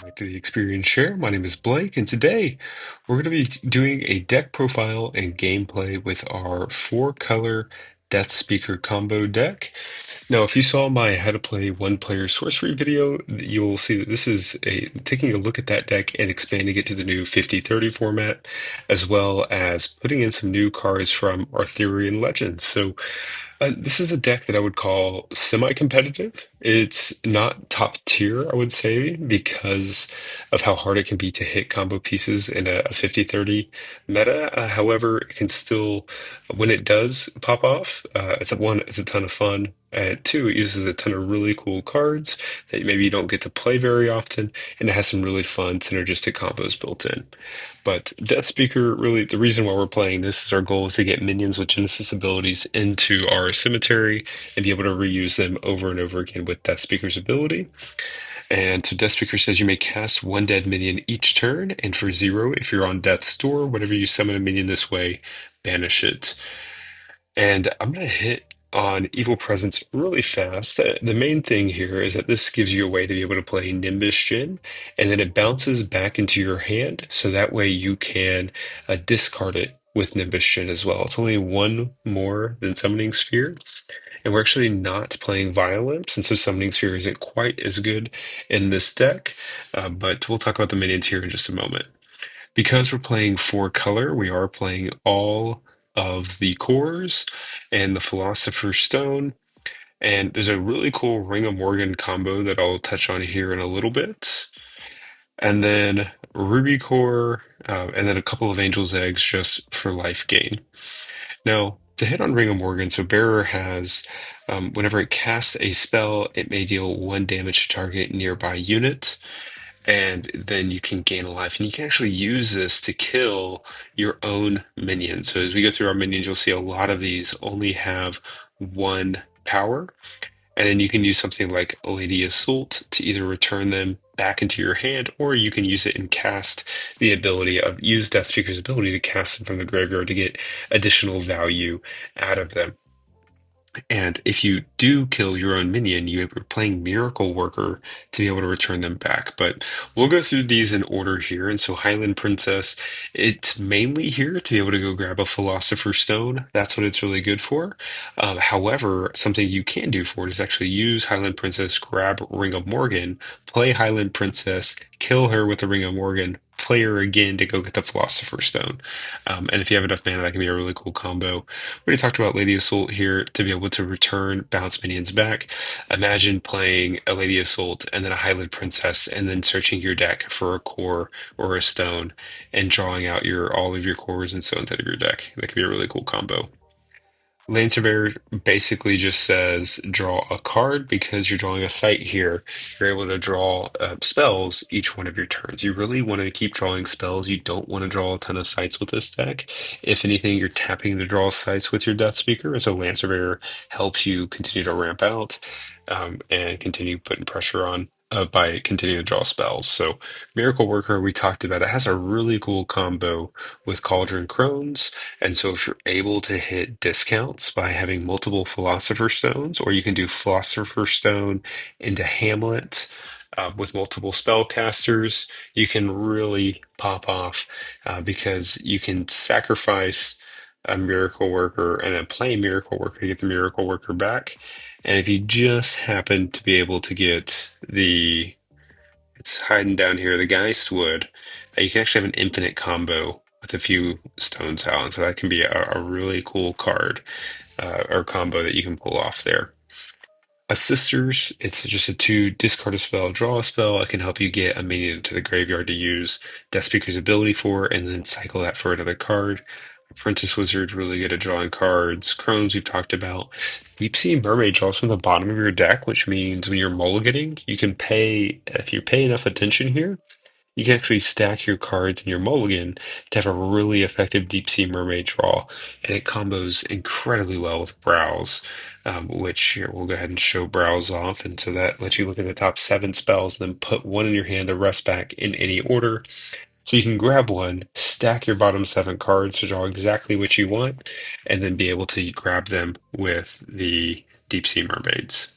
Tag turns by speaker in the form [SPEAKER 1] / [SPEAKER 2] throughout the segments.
[SPEAKER 1] Back to the Experience Share. My name is Blake, and today we're going to be doing a deck profile and gameplay with our four-color Deathspeaker combo deck. Now, if you saw my how to play one-player sorcery video, you'll see that this is taking a look at that deck and expanding it to the new 50-30 format, as well as putting in some new cards from Arthurian Legends. So this is a deck that I would call semi-competitive. It's not top tier, I would say, because of how hard it can be to hit combo pieces in a 50-30 meta. However, it can still, when it does pop off, it's a ton of fun. And two, it uses a ton of really cool cards that maybe you don't get to play very often, and it has some really fun synergistic combos built in. But Death Speaker, really, the reason why we're playing this is our goal is to get minions with Genesis abilities into our cemetery and be able to reuse them over and over again with Death Speaker's ability. And so Death Speaker says you may cast one dead minion each turn, and for zero, if you're on death's door, whenever you summon a minion this way, banish it. And I'm going to hit on Evil Presence really fast. The main thing here is that this gives you a way to be able to play Nimbus Jin, and then it bounces back into your hand, so that way you can discard it with Nimbus Jin as well. It's only one more than Summoning Sphere, and we're actually not playing Violence, and so Summoning Sphere isn't quite as good in this deck, but we'll talk about the minions here in just a moment. Because we're playing four color, we are playing all of the cores and the Philosopher's Stone. And there's a really cool Ring of Morgan combo that I'll touch on here in a little bit. And then Ruby Core, and then a couple of Angel's Eggs just for life gain. Now, to hit on Ring of Morgan, so Bearer has, whenever it casts a spell, it may deal one damage to target nearby unit, and then you can gain a life. And you can actually use this to kill your own minions. So as we go through our minions, you'll see a lot of these only have one power. And then you can use something like Lady Assault to either return them back into your hand, or you can use it and cast the ability of use Death Speaker's ability to cast them from the graveyard to get additional value out of them. And if you do kill your own minion, you're playing Miracle Worker to be able to return them back. But we'll go through these in order here. And so Highland Princess, it's mainly here to be able to go grab a Philosopher's Stone. That's what it's really good for. However, something you can do for it is actually use Highland Princess, grab Ring of Morgan, play Highland Princess, kill her with the Ring of Morgan, play her again to go get the Philosopher's Stone. And if you have enough mana, that can be a really cool combo. We already talked about Lady Assault here to be able to return bounce minions back. Imagine playing a Lady Assault and then a Highland Princess and then searching your deck for a core or a stone and drawing out your all of your cores and stones out of your deck. That could be a really cool combo. Lane Surveyor basically just says draw a card because you're drawing a sight here. You're able to draw spells each one of your turns. You really want to keep drawing spells. You don't want to draw a ton of sights with this deck. If anything, you're tapping to draw sights with your Death Speaker, and so Land Surveyor helps you continue to ramp out and continue putting pressure on. By continuing to draw spells. So, Miracle Worker, we talked about, it has a really cool combo with Cauldron Crones, and so if you're able to hit discounts by having multiple Philosopher Stones, or you can do Philosopher Stone into Hamlet with multiple spellcasters, you can really pop off because you can sacrifice a Miracle Worker and then play Miracle Worker to get the Miracle Worker back. And if you just happen to be able to get it's hiding down here, the Geistwood. You can actually have an infinite combo with a few stones out, and so that can be a really cool card or combo that you can pull off there. A Sisters, it's just a two discard a spell, draw a spell. It can help you get a minion to the graveyard to use Death Speaker's ability for, and then cycle that for another card. Apprentice Wizard, really good at drawing cards. Crones, we've talked about. Deep Sea Mermaid draws from the bottom of your deck, which means when you're mulliganing, you can pay, if you pay enough attention here, you can actually stack your cards in your mulligan to have a really effective Deep Sea Mermaid draw, and it combos incredibly well with Browse, which here we'll go ahead and show Browse off, and so that lets you look at the top seven spells, then put one in your hand, the rest back in any order. So you can grab one, stack your bottom seven cards to draw exactly what you want, and then be able to grab them with the Deep Sea Mermaids.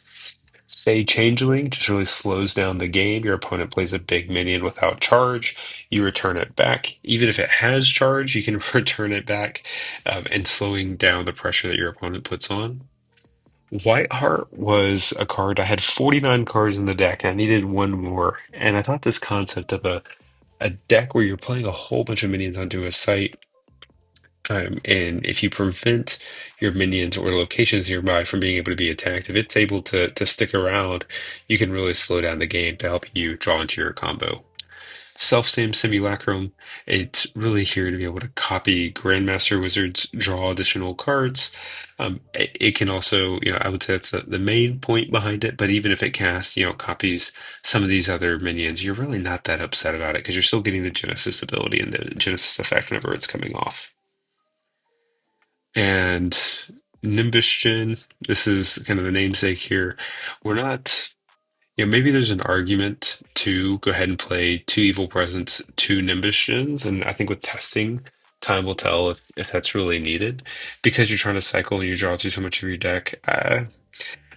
[SPEAKER 1] Say Changeling just really slows down the game. Your opponent plays a big minion without charge. You return it back. Even if it has charge, you can return it back, and slowing down the pressure that your opponent puts on. Whiteheart was a card. I had 49 cards in the deck, and I needed one more. And I thought this concept of a deck where you're playing a whole bunch of minions onto a site, and if you prevent your minions or locations nearby from being able to be attacked, if it's able to stick around, you can really slow down the game to help you draw into your combo. Self-same Simulacrum, it's really here to be able to copy Grandmaster Wizards, draw additional cards. It can also, I would say that's the main point behind it, but even if it casts, copies some of these other minions, you're really not that upset about it because you're still getting the Genesis ability and the Genesis effect whenever it's coming off. And Nimbustion, this is kind of the namesake here. We're not, maybe there's an argument to go ahead and play two Evil Presence, two Nimbustions, and I think with testing, time will tell if that's really needed. Because you're trying to cycle and you draw through so much of your deck,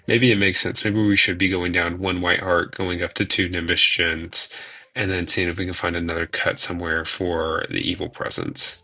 [SPEAKER 1] maybe it makes sense. Maybe we should be going down one White Heart, going up to two Nimbustions, and then seeing if we can find another cut somewhere for the Evil Presence.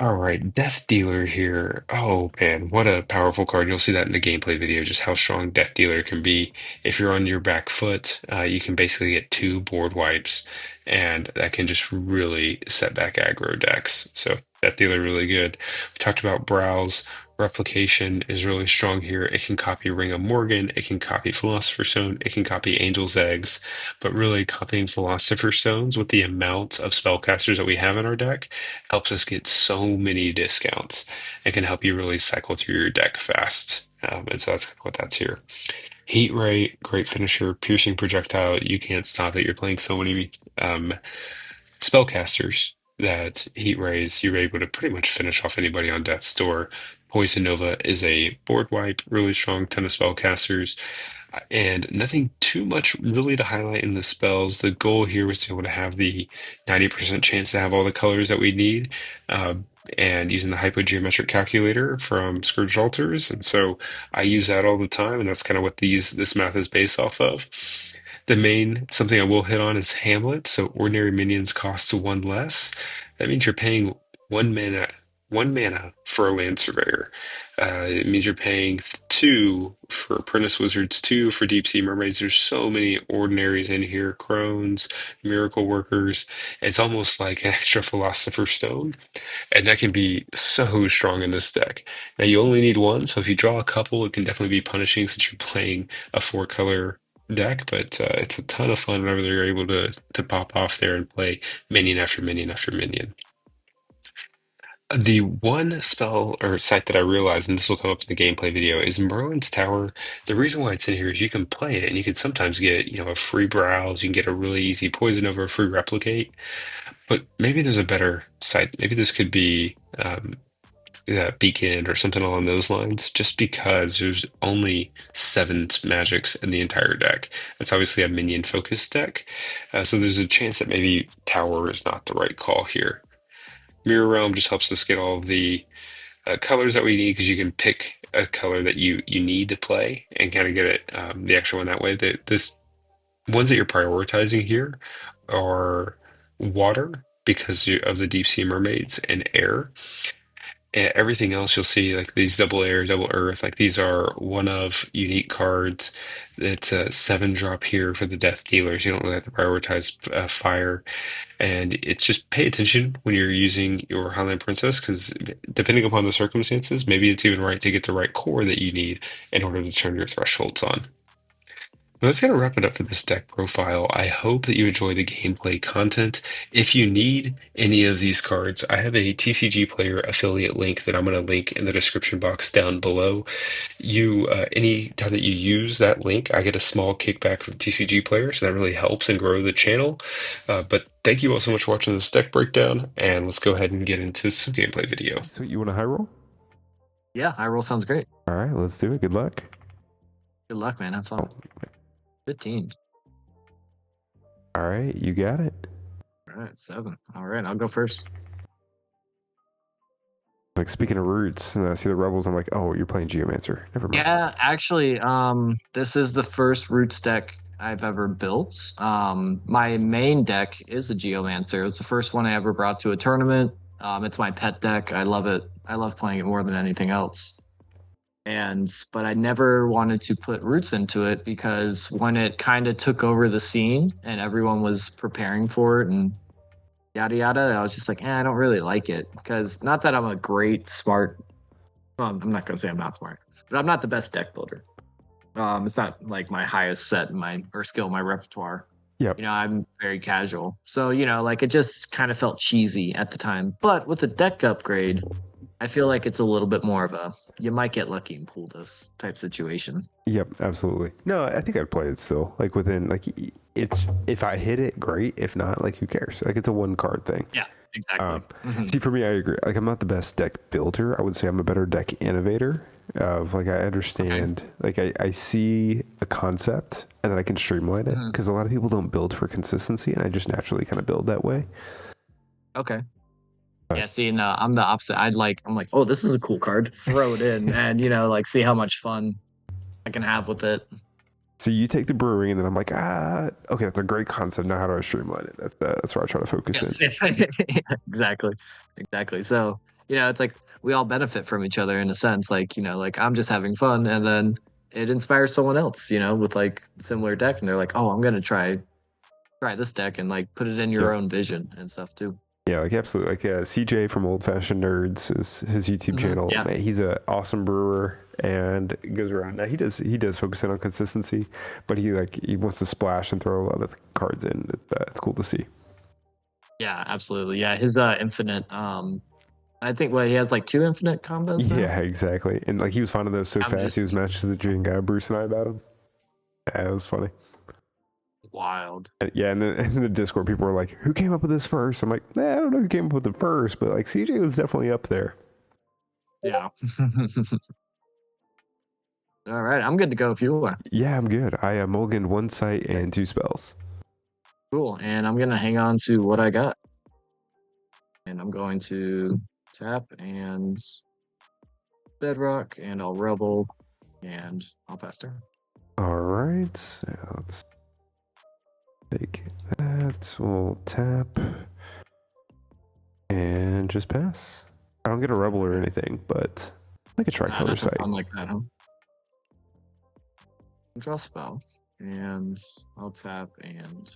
[SPEAKER 1] All right, Death Dealer here. Oh man, what a powerful card. You'll see that in the gameplay video, just how strong Death Dealer can be. If you're on your back foot, you can basically get two board wipes, and that can just really set back aggro decks. So Death Dealer really good. We talked about Browse. Replication is really strong here. It can copy Ring of Morgan, it can copy Philosopher's Stone, it can copy Angel's Eggs, but really copying Philosopher's Stones with the amount of spellcasters that we have in our deck helps us get so many discounts and can help you really cycle through your deck fast. And so that's kind of what that's here. Heat Ray, great finisher, piercing projectile. You can't stop it. You're playing so many spellcasters that Heat Rays, you're able to pretty much finish off anybody on death's door. Poison Nova is a board wipe, really strong ton of spellcasters. And nothing too much really to highlight in the spells. The goal here was to be able to have the 90% chance to have all the colors that we need, uh, and using the hypogeometric calculator from Scourged Altars. And so I use that all the time, and that's kind of what this math is based off of. The main something I will hit on is Hamlet. So ordinary minions cost one less. That means you're paying one mana, one mana for a land surveyor. It means you're paying two for Apprentice Wizards, two for Deep Sea Mermaids. There's so many ordinaries in here, crones, miracle workers. It's almost like an extra Philosopher's Stone, and that can be so strong in this deck. Now you only need one, so if you draw a couple, it can definitely be punishing since you're playing a four-color deck. But it's a ton of fun whenever they're able to pop off there and play minion after minion after minion. The one spell or site that I realized, and this will come up in the gameplay video, is Merlin's Tower. The reason why it's in here is you can play it and you can sometimes get, a free browse, you can get a really easy poison over a free replicate. But maybe there's a better site. Maybe this could be Beacon or something along those lines, just because there's only seven magics in the entire deck. It's obviously a minion focused deck. So there's a chance that maybe Tower is not the right call here. Mirror Realm just helps us get all of the colors that we need because you can pick a color that you need to play and kind of get it the extra one that way. This ones that you're prioritizing here are water because of the deep sea mermaids and air. Everything else you'll see like these double air, double earth, like these are one of unique cards. It's a 7-drop here for the death dealers. You don't really have to prioritize fire. And it's just pay attention when you're using your Highland Princess, because depending upon the circumstances, maybe it's even right to get the right core that you need in order to turn your thresholds on. But that's going to wrap it up for this deck profile. I hope that you enjoy the gameplay content. If you need any of these cards, I have a TCG Player affiliate link that I'm going to link in the description box down below. Any time that you use that link, I get a small kickback from TCG Player, so that really helps and grow the channel. But thank you all so much for watching this deck breakdown, and let's go ahead and get into some gameplay video.
[SPEAKER 2] Sweet, you want a high roll?
[SPEAKER 3] Yeah, high roll sounds great.
[SPEAKER 2] All right, let's do it. Good luck.
[SPEAKER 3] Good luck, man. Have fun. 15.
[SPEAKER 2] All right, you got it.
[SPEAKER 3] All right, 7. All right, I'll go first.
[SPEAKER 2] Like speaking of roots, and I see the rebels, I'm like, oh, you're playing Geomancer. Never mind.
[SPEAKER 3] Yeah, actually, this is the first Roots deck I've ever built. My main deck is a Geomancer. It was the first one I ever brought to a tournament. It's my pet deck. I love it. I love playing it more than anything else. But I never wanted to put Roots into it because when it kind of took over the scene and everyone was preparing for it and yada yada, I was just like, I don't really like it because not that I'm a great smart. Well, I'm not gonna say I'm not smart, but I'm not the best deck builder. It's not like my highest set in my or skill in my repertoire.
[SPEAKER 2] Yep.
[SPEAKER 3] I'm very casual. So, like it just kind of felt cheesy at the time. But with the deck upgrade, I feel like it's a little bit more of a you might get lucky and pull this type situation.
[SPEAKER 2] Yep, absolutely. No, I think I'd play it still. Like within like it's if I hit it, great. If not, like who cares? Like it's a one card thing.
[SPEAKER 3] Yeah, exactly.
[SPEAKER 2] See, for me, I agree. Like I'm not the best deck builder. I would say I'm a better deck innovator. Of like I understand, like I see a concept and then I can streamline it because a lot of people don't build for consistency, and I just naturally kind of build that way.
[SPEAKER 3] Okay. Yeah, see, no, I'm the opposite. I'm like, oh, this is a cool card. Throw it in and, like see how much fun I can have with it.
[SPEAKER 2] So you take the brewing, and then I'm like, okay, that's a great concept. Now how do I streamline it? That's where I try to focus
[SPEAKER 3] Yes,
[SPEAKER 2] in.
[SPEAKER 3] exactly. Exactly. So, it's like we all benefit from each other in a sense. Like, like I'm just having fun and then it inspires someone else, with like similar deck and they're like, oh, I'm gonna try this deck and like put it in your
[SPEAKER 2] Yep.
[SPEAKER 3] own vision and stuff too.
[SPEAKER 2] Yeah, like absolutely. Like CJ from Old Fashioned Nerds is his YouTube channel.
[SPEAKER 3] Yeah.
[SPEAKER 2] Man, he's an awesome brewer and goes around. Now he does focus in on consistency, but he wants to splash and throw a lot of cards in. It's cool to see.
[SPEAKER 3] Yeah, absolutely. Yeah. His infinite I think he has like 2 infinite combos now.
[SPEAKER 2] Yeah, exactly. And like he was finding those so
[SPEAKER 3] I'm
[SPEAKER 2] fast.
[SPEAKER 3] just
[SPEAKER 2] He was matched to the Jing guy, Bruce and I about him. Yeah, it was funny.
[SPEAKER 3] wild.
[SPEAKER 2] Yeah, and then in the Discord, people were like, "Who came up with this first?" I'm like, I don't know who came up with it first, but like CJ was definitely up there.
[SPEAKER 3] Yeah. All right. I'm good to go if you are.
[SPEAKER 2] Yeah, I'm good. I mulliganed one sight and 2 spells.
[SPEAKER 3] Cool. And I'm gonna hang on to what I got. And I'm going to tap and bedrock, and I'll rebel, and I'll pass turn.
[SPEAKER 2] All right, so let's take that. We'll tap and just pass. I don't get a rebel or anything, but I could try color
[SPEAKER 3] Nothing
[SPEAKER 2] sight.
[SPEAKER 3] fun like that, huh? Draw spell, and I'll tap and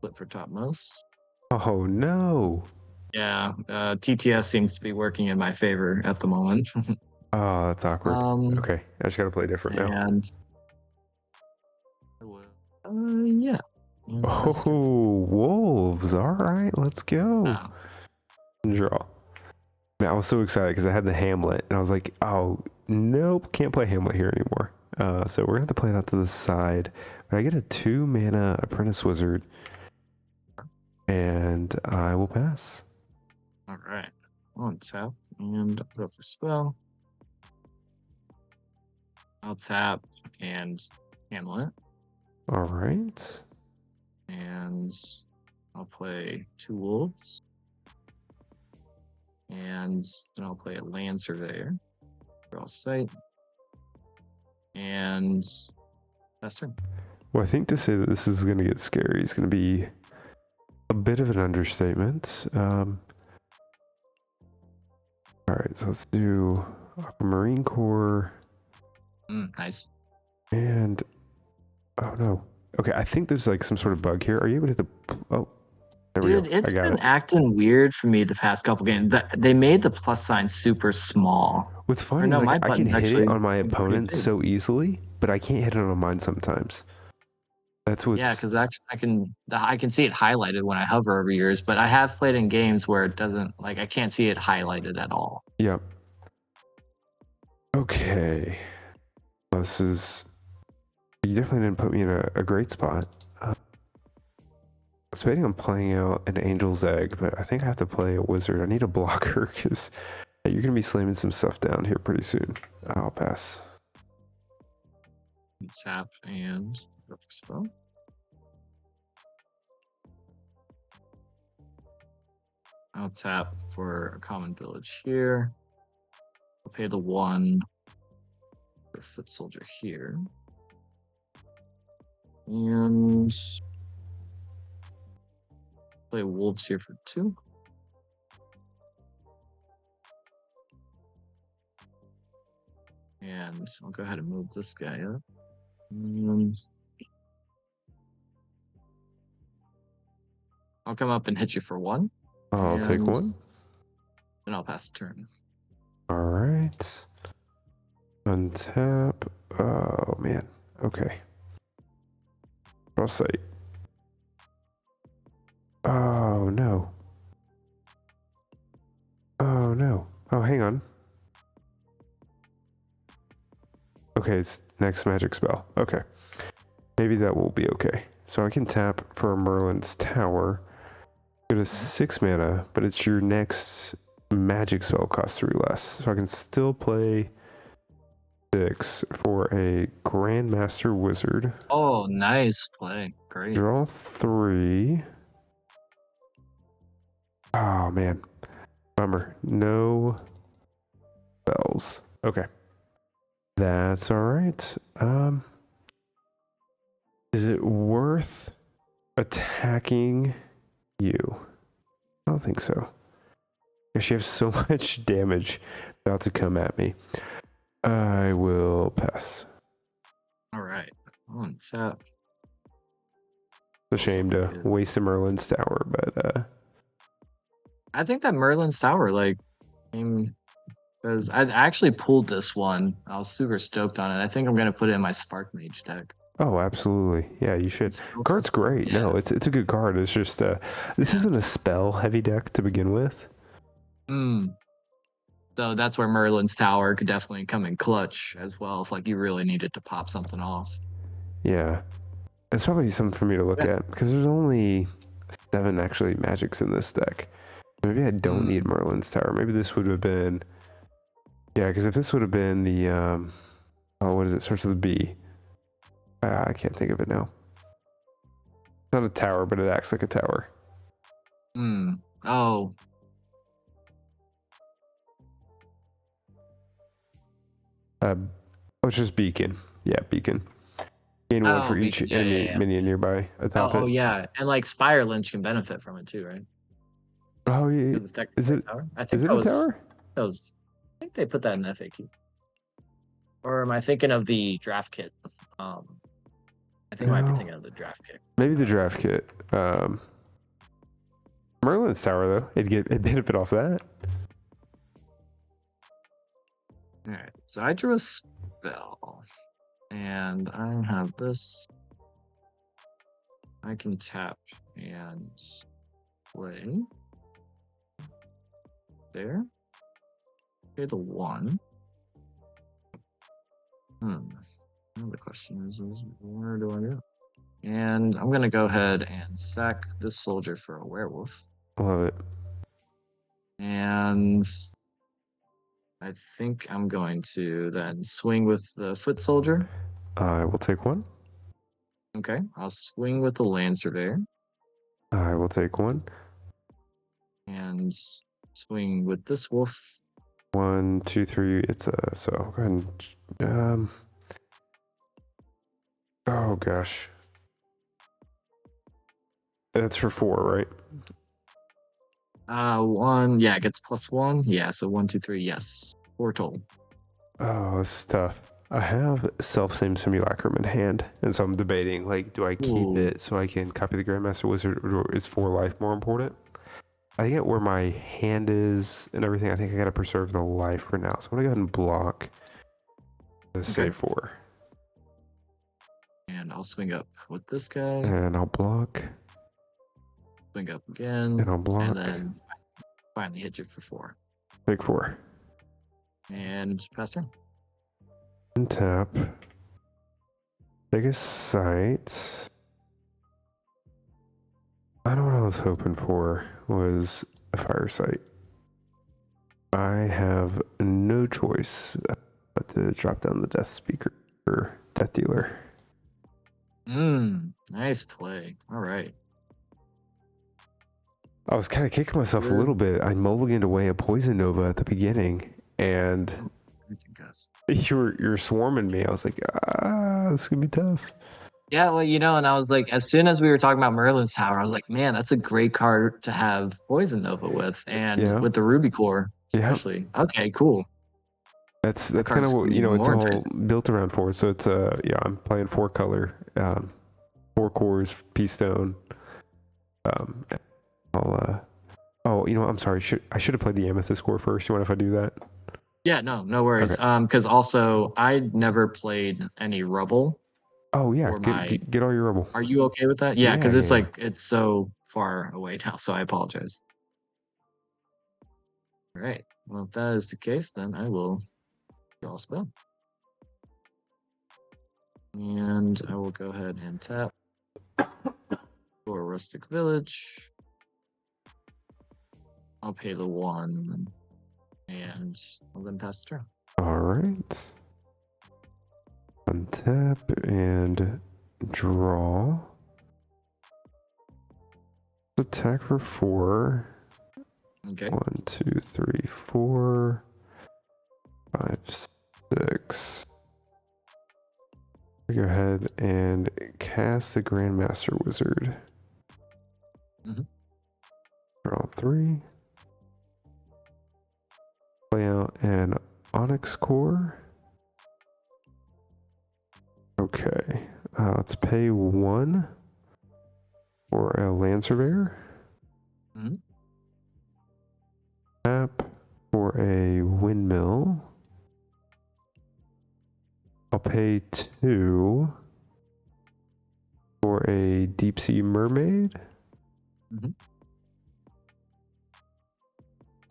[SPEAKER 3] flip for topmost.
[SPEAKER 2] Oh no!
[SPEAKER 3] Yeah, TTS seems to be working in my favor at the moment.
[SPEAKER 2] Oh, that's awkward. Okay, I just gotta play different now.
[SPEAKER 3] And yeah.
[SPEAKER 2] Oh, wolves! All right, let's go.
[SPEAKER 3] Oh.
[SPEAKER 2] Draw. Man, I was so excited because I had the Hamlet, and I was like, "Oh, nope, can't play Hamlet here anymore." So we're gonna have to play it out to the side. But I get a 2 mana Apprentice Wizard, and I will pass.
[SPEAKER 3] All right. On tap and go for spell. I'll tap and Hamlet,
[SPEAKER 2] All right.
[SPEAKER 3] and I'll play 2 wolves, and then I'll play a land surveyor. Draw sight, and pass turn.
[SPEAKER 2] Well, I think to say that this is gonna get scary is gonna be a bit of an understatement. All right, so let's do Aquamarine Core
[SPEAKER 3] Nice.
[SPEAKER 2] and oh no. Okay, I think there's like some sort of bug here. Are you able to hit the? Oh, there we
[SPEAKER 3] Dude,
[SPEAKER 2] go.
[SPEAKER 3] it's
[SPEAKER 2] I got
[SPEAKER 3] been
[SPEAKER 2] it.
[SPEAKER 3] acting weird for me the past couple games. They made the plus sign super small.
[SPEAKER 2] What's
[SPEAKER 3] Or
[SPEAKER 2] funny is
[SPEAKER 3] no,
[SPEAKER 2] like
[SPEAKER 3] my
[SPEAKER 2] I can
[SPEAKER 3] button's
[SPEAKER 2] hit it
[SPEAKER 3] actually
[SPEAKER 2] on my
[SPEAKER 3] pretty
[SPEAKER 2] opponent
[SPEAKER 3] big.
[SPEAKER 2] so easily, but I can't hit it on mine sometimes. That's what's
[SPEAKER 3] Yeah, because actually I can see it highlighted when I hover over yours, but I have played in games where it doesn't like I can't see it highlighted at all.
[SPEAKER 2] yeah. Okay. This is you definitely didn't put me in a great spot. I was waiting on playing out an Angel's Egg, but I think I have to play a Wizard. I need a blocker because you're gonna be slamming some stuff down here pretty soon. I'll pass.
[SPEAKER 3] Tap and go for spell. I'll tap for a common village here. pay the 1 for foot soldier here. And play wolves here for 2. And I'll go ahead and move this guy up. And I'll come up and hit you for 1.
[SPEAKER 2] I'll take 1.
[SPEAKER 3] And I'll pass the turn.
[SPEAKER 2] All right. Untap. Oh, man. Okay. I'll say. Oh, no. Oh, no. Oh, hang on. Okay, it's next magic spell. Okay. Maybe that will be okay. So I can tap for Merlin's Tower. Go to 6 mana, but it's your next magic spell costs 3 less. So I can still play 6 for a Grandmaster Wizard.
[SPEAKER 3] Oh, nice play. Great.
[SPEAKER 2] Draw 3. Oh, man. Bummer. No spells. Okay. That's all right. Is it worth attacking you? I don't think so. Because you have so much damage about to come at me. I will pass.
[SPEAKER 3] All right. On tap.
[SPEAKER 2] It's a shame to waste a Merlin's Tower, but
[SPEAKER 3] I think that Merlin's Tower, because I actually pulled this one. I was super stoked on it. I think I'm gonna put it in my Spark Mage deck.
[SPEAKER 2] oh, absolutely. Yeah, you should. Card's great.
[SPEAKER 3] Yeah.
[SPEAKER 2] No, it's a good card. It's just this isn't a spell heavy deck to begin with.
[SPEAKER 3] So that's where Merlin's Tower could definitely come in clutch as well if you really needed to pop something off.
[SPEAKER 2] Yeah. It's probably something for me to look at because there's only 7 actually magics in this deck. Maybe I don't need Merlin's Tower. Maybe this would have been, yeah, because if this would have been the what is it? Starts with a B. I can't think of it now. It's not a tower, but it acts like a tower.
[SPEAKER 3] Oh.
[SPEAKER 2] It's just Beacon. Yeah, Beacon. Gain 1 for each enemy minion nearby atop it.
[SPEAKER 3] Oh, yeah. And Spire Lynch can benefit from it too, right?
[SPEAKER 2] Oh, yeah. Is it a tower? I think
[SPEAKER 3] they put that in FAQ. Or am I thinking of the draft kit? I think I might be thinking of the draft kit.
[SPEAKER 2] Maybe the draft kit. Merlin's Tower, though. It'd benefit off that.
[SPEAKER 3] Alright, so I drew a spell. And I have this. I can tap and play. There. Okay, the 1. Now the question is where do I go? And I'm gonna go ahead and sack this soldier for a werewolf.
[SPEAKER 2] Love it.
[SPEAKER 3] And I think I'm going to then swing with the foot soldier.
[SPEAKER 2] I will take 1.
[SPEAKER 3] Okay, I'll swing with the Lancer there.
[SPEAKER 2] I will take 1.
[SPEAKER 3] And swing with this wolf.
[SPEAKER 2] 1, 2, 3. It's so go ahead and oh gosh. That's for 4, right?
[SPEAKER 3] 1, yeah, it gets +1. Yeah, so 1, 2, 3, yes. 4 total.
[SPEAKER 2] Oh, this is tough. I have Self-Same Simulacrum in hand, and so I'm debating, do I keep it so I can copy the Grandmaster Wizard, or is 4 life more important? I think at where my hand is and everything, I think I gotta preserve the life for now. So I'm gonna go ahead and block. Let's say 4.
[SPEAKER 3] And I'll swing up with this guy.
[SPEAKER 2] And I'll block.
[SPEAKER 3] Swing up again.
[SPEAKER 2] And I'll block.
[SPEAKER 3] And then finally hit you for 4.
[SPEAKER 2] Take 4.
[SPEAKER 3] And pass turn.
[SPEAKER 2] Untap. Take a sight. I don't know what I was hoping for was a fire sight. I have no choice but to drop down the Deathspeaker or Death Dealer.
[SPEAKER 3] Nice play. All right.
[SPEAKER 2] I was kind of kicking myself a little bit. I mulliganed away a Poison Nova at the beginning, and
[SPEAKER 3] everything goes.
[SPEAKER 2] You're swarming me. I was like, this could be tough.
[SPEAKER 3] Yeah, well, and I was like, as soon as we were talking about Merlin's Tower, I was like, man, that's a great card to have Poison Nova with, and
[SPEAKER 2] Yeah.
[SPEAKER 3] with the Ruby Core,
[SPEAKER 2] Yeah.
[SPEAKER 3] especially. Okay, cool.
[SPEAKER 2] That's
[SPEAKER 3] That
[SPEAKER 2] kind
[SPEAKER 3] card's
[SPEAKER 2] of
[SPEAKER 3] gonna
[SPEAKER 2] what
[SPEAKER 3] be even
[SPEAKER 2] it's
[SPEAKER 3] more
[SPEAKER 2] all
[SPEAKER 3] enticing.
[SPEAKER 2] built around for. So it's yeah, I'm playing 4-color, 4 cores, P stone. Um, I'll oh, I'm sorry. I should have played the Amethyst core first. You mind if I do that?
[SPEAKER 3] Yeah, no worries.
[SPEAKER 2] Okay.
[SPEAKER 3] Because also I never played any Rubble
[SPEAKER 2] Oh yeah,
[SPEAKER 3] for my.
[SPEAKER 2] get all your rubble.
[SPEAKER 3] Are you okay with that? Yeah,
[SPEAKER 2] Yeah,
[SPEAKER 3] because
[SPEAKER 2] yeah,
[SPEAKER 3] it's
[SPEAKER 2] yeah.
[SPEAKER 3] like it's so far away now, so I apologize. All right. Well, if that is the case, then I will draw a spell. And I will go ahead and tap for Rustic Village. I'll pay the 1, and I'll then pass the turn.
[SPEAKER 2] All right. Untap and draw. Attack for 4.
[SPEAKER 3] Okay.
[SPEAKER 2] 1, 2, 3, 4, 5, 6. Go ahead and cast the Grandmaster Wizard.
[SPEAKER 3] Mhm.
[SPEAKER 2] Draw 3. Play out an Onyx Core. Okay. Let's pay 1 for a Land Surveyor.
[SPEAKER 3] Mhm.
[SPEAKER 2] Tap for a Windmill. I'll pay 2 for a Deep Sea Mermaid.
[SPEAKER 3] Mhm.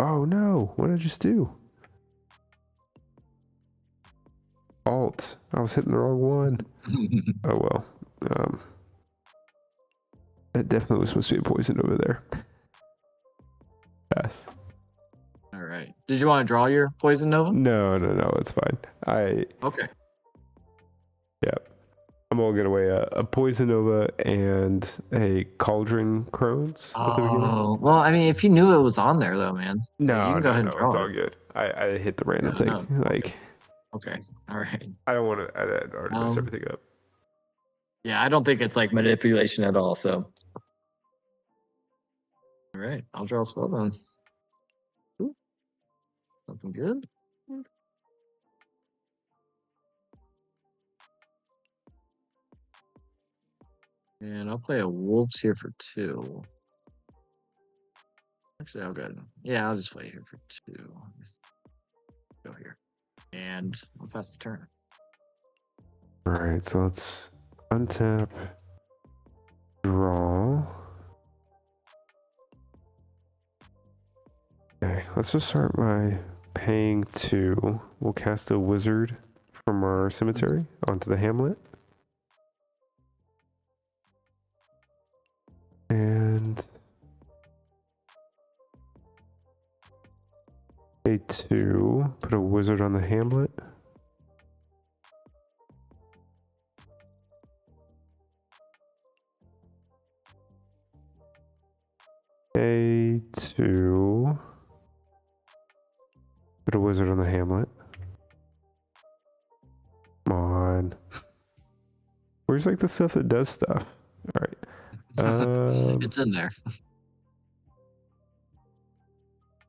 [SPEAKER 2] Oh no, what did I just do? Alt. I was hitting the wrong one. Oh well. That definitely was supposed to be a poison over there. Yes.
[SPEAKER 3] All right. Did you want to draw your Poison Nova?
[SPEAKER 2] No, it's fine.
[SPEAKER 3] Okay.
[SPEAKER 2] Yeah. I'm gonna get away a Poison Nova and a Cauldron Crones at the beginning.
[SPEAKER 3] Oh, well, I mean, if you knew it was on there, though, man, like, you
[SPEAKER 2] No,
[SPEAKER 3] can go ahead and
[SPEAKER 2] it's
[SPEAKER 3] draw
[SPEAKER 2] all
[SPEAKER 3] it.
[SPEAKER 2] good. I hit the random thing.
[SPEAKER 3] No. Okay.
[SPEAKER 2] Like,
[SPEAKER 3] Okay. All right.
[SPEAKER 2] I don't want to. I already messed
[SPEAKER 3] Um,
[SPEAKER 2] everything up.
[SPEAKER 3] yeah, I don't think it's like manipulation at all. So, all right, I'll draw a spell then. Ooh, looking good. And I'll play a Wolves here for 2. Actually, I'll go. Yeah, I'll just play here for 2. Go here, and I'll pass the turn.
[SPEAKER 2] All right, so let's untap, draw. Okay, let's just start by paying 2. We'll cast a wizard from our cemetery onto the hamlet. And pay 2, put a wizard on the hamlet. Pay 2, put a wizard on the hamlet. Come on. Where's like the stuff that does stuff? All right.
[SPEAKER 3] It's in there.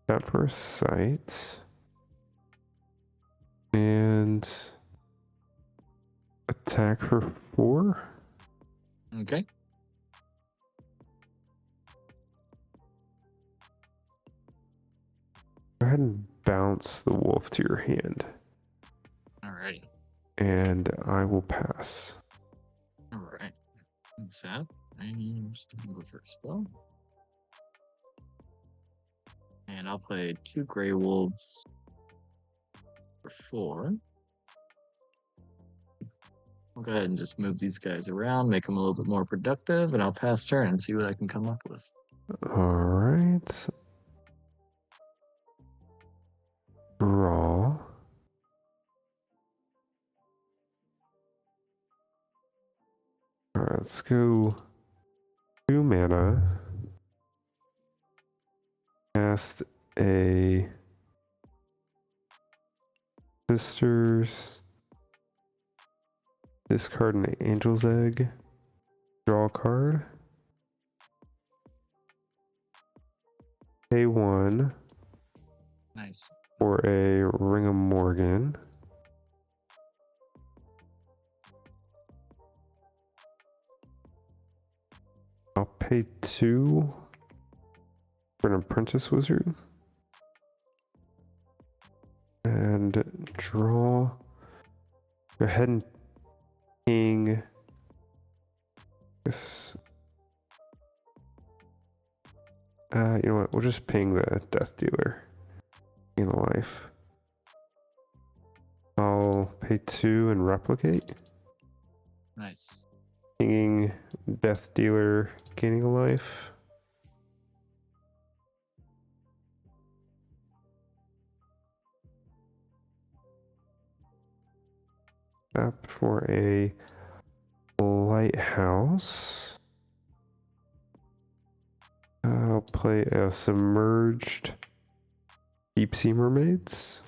[SPEAKER 2] That for a sight. And attack for 4.
[SPEAKER 3] Okay.
[SPEAKER 2] Go ahead and bounce the wolf to your hand.
[SPEAKER 3] Alrighty.
[SPEAKER 2] And I will pass.
[SPEAKER 3] All right. Tap. And go for a spell. And I'll play 2 Grey Wolves for 4. I'll go ahead and just move these guys around, make them a little bit more productive, and I'll pass turn and see what I can come up with.
[SPEAKER 2] All right. Draw. All right, let's go 2 mana. Cast a Sisters. Discard an Angel's Egg. Draw a card. Pay 1
[SPEAKER 3] Nice.
[SPEAKER 2] for a Ring of Morgan. I'll pay 2 for an Apprentice Wizard. And draw. Go ahead and ping this. You know what? We'll just ping the Death Dealer in life. I'll pay 2 and replicate.
[SPEAKER 3] Nice.
[SPEAKER 2] Pinging Death Dealer, gaining a life. Tap for a Lighthouse. I'll play a Submerged Deep Sea Mermaids.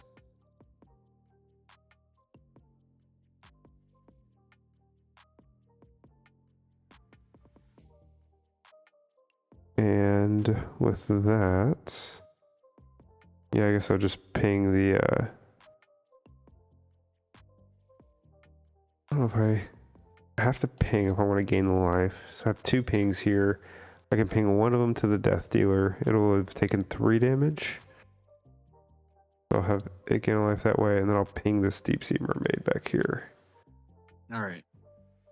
[SPEAKER 2] And with that, yeah, I guess I'll just ping the, I don't know if I have to ping if I want to gain the life. So I have 2 pings here. I can ping one of them to the Death Dealer. It'll have taken 3 damage. I'll have it gain a life that way, and then I'll ping this Deep Sea Mermaid back here.
[SPEAKER 3] All right.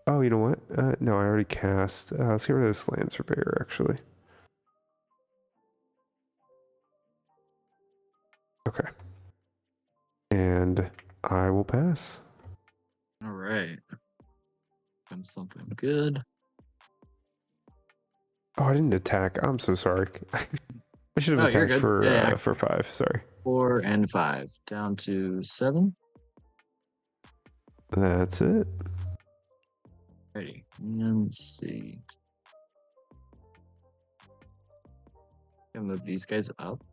[SPEAKER 2] Oh, you know what? No, I already cast. Let's get rid of this Land Surveyor, actually. Okay. And I will pass.
[SPEAKER 3] All right. Come something good.
[SPEAKER 2] Oh, I didn't attack. I'm so sorry. I should have
[SPEAKER 3] Oh, you're
[SPEAKER 2] attacked
[SPEAKER 3] good.
[SPEAKER 2] for 5. Sorry.
[SPEAKER 3] 4 and 5. Down to 7.
[SPEAKER 2] That's it.
[SPEAKER 3] Ready. And let's see. Gonna move these guys up.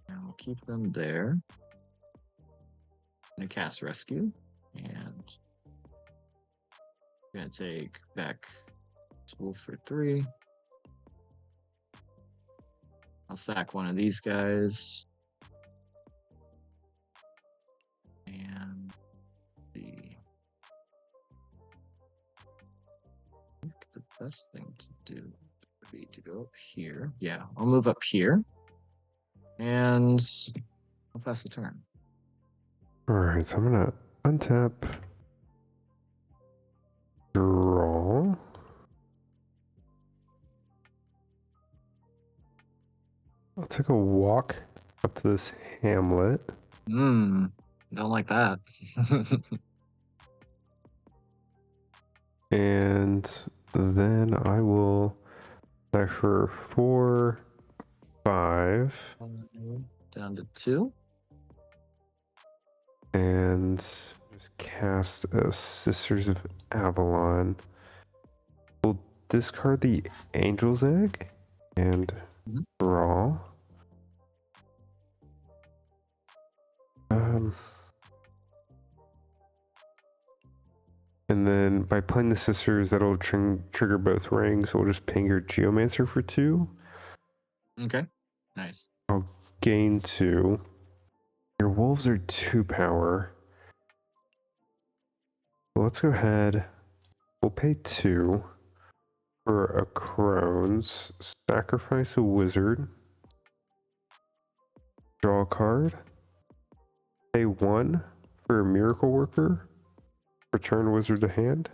[SPEAKER 3] And we'll keep them there. Gonna cast Rescue. And gonna take back Wolf for 3. I'll sack one of these guys. And I think the best thing to do would be to go up here. Yeah, I'll move up here. And I'll pass the turn.
[SPEAKER 2] Alright, so I'm gonna untap. Draw. I'll take a walk up to this hamlet.
[SPEAKER 3] Don't like that.
[SPEAKER 2] And then I will back for 4, 5.
[SPEAKER 3] Down to 2.
[SPEAKER 2] And just cast a Sisters of Avalon. We'll discard the Angel's Egg and draw. And then by playing the Sisters, that'll trigger both rings. So we'll just ping your Geomancer for 2.
[SPEAKER 3] Okay, nice.
[SPEAKER 2] I'll gain 2. Your Wolves are 2 power. Well, let's go ahead. We'll pay 2 for a Crones. Sacrifice a Wizard. Draw a card. Pay 1 for a Miracle Worker. Return Wizard to hand.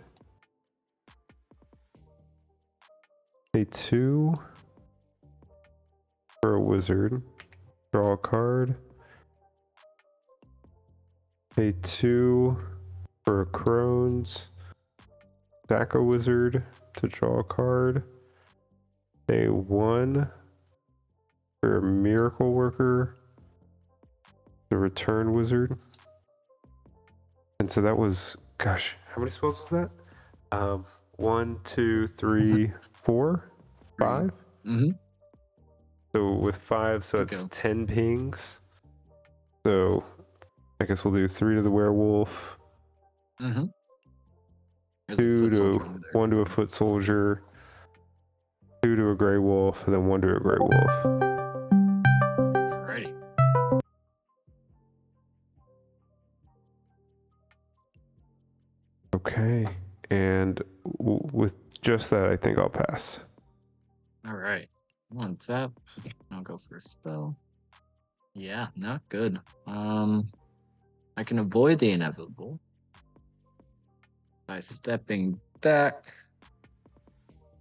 [SPEAKER 2] Pay 2 for a Wizard. Draw a card. Pay 2 for a Crones. Sack a Wizard to draw a card. Pay 1 for a Miracle Worker. The Return Wizard. And so that was, gosh, how many spells was that? 1, 2, 3, 4, 5. So with 5, so it's 10 pings. So I guess we'll do 3 to the werewolf,
[SPEAKER 3] Mm-hmm.
[SPEAKER 2] 2 to 1 to a foot soldier, 2 to a gray wolf, and then 1 to a gray wolf.
[SPEAKER 3] Alrighty.
[SPEAKER 2] Okay, and with just that, I think I'll pass.
[SPEAKER 3] All right. One tap. I'll go for a spell. Yeah, not good. I can avoid the inevitable by stepping back.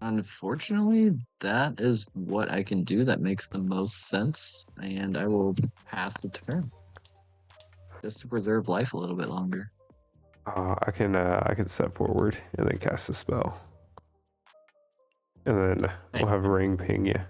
[SPEAKER 3] Unfortunately, that is what I can do that makes the most sense, and I will pass the turn just to preserve life a little bit longer.
[SPEAKER 2] I can step forward and then cast a spell, and then we'll have Ring ping you.